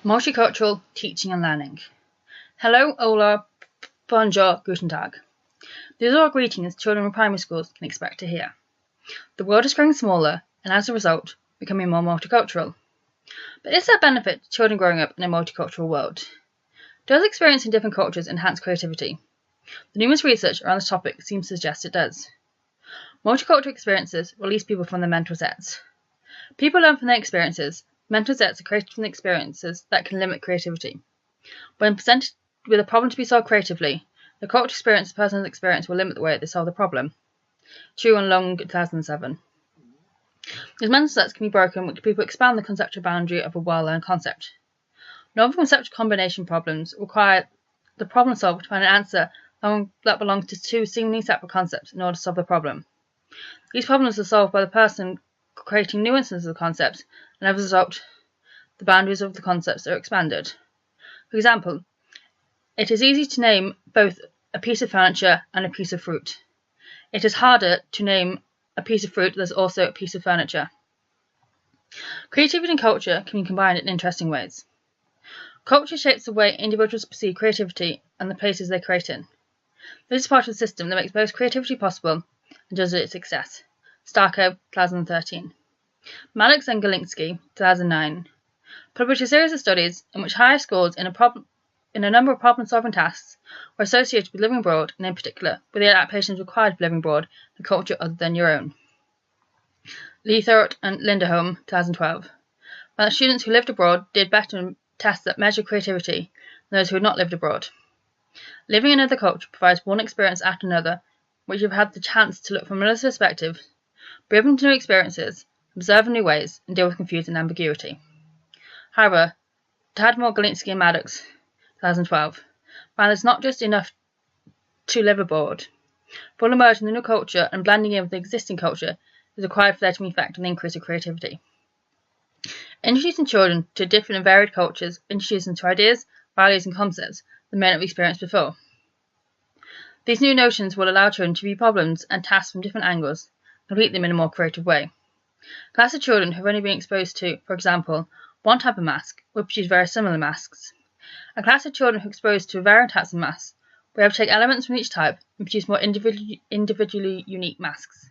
Multicultural teaching and learning. Hello, hola, bonjour, guten tag. These are all greetings children in primary schools can expect to hear. The world is growing smaller and as a result, becoming more multicultural. But is there a benefit to children growing up in a multicultural world? Does experiencing different cultures enhance creativity? The numerous research around this topic seems to suggest it does. Multicultural experiences release people from their mental sets. People learn from their experiences. Mental sets are created from the experiences that can limit creativity. When presented with a problem to be solved creatively, the cultural experience of the person's experience will limit the way they solve the problem. Chu and Long, 2007. These mental sets can be broken when people expand the conceptual boundary of a well-learned concept. Novel conceptual combination problems require the problem solver to find an answer that belongs to two seemingly separate concepts in order to solve the problem. These problems are solved by the person creating new instances of the concept, and as a result, the boundaries of the concepts are expanded. For example, it is easy to name both a piece of furniture and a piece of fruit. It is harder to name a piece of fruit that is also a piece of furniture. Creativity and culture can be combined in interesting ways. Culture shapes the way individuals perceive creativity and the places they create in. This is part of the system that makes both creativity possible and judges its success. Starko, 2013. Maddox and Galinsky, 2009, published a series of studies in which higher scores in a number of problem-solving tasks were associated with living abroad, and in particular, with the adaptations required for living abroad in a culture other than your own. Leithart and Linderholm, 2012, found that students who lived abroad did better in tests that measure creativity than those who had not lived abroad. Living in another culture provides one experience after another, which you've had the chance to look from another perspective, be open to new experiences, observe in new ways, and deal with confusion and ambiguity. However, Tadmore, Galinsky, and Maddox, 2012, found it's not just enough to live abroad. Full immersion in the new culture and blending in with the existing culture is required for there to be an effect on the increase of creativity. Introducing children to different and varied cultures introduces them to ideas, values, and concepts they may not have experienced before. These new notions will allow children to view problems and tasks from different angles and complete them in a more creative way. A class of children who have only been exposed to, for example, one type of mask will produce very similar masks. A class of children who are exposed to a variety of types of masks will be able to take elements from each type and produce more individually unique masks.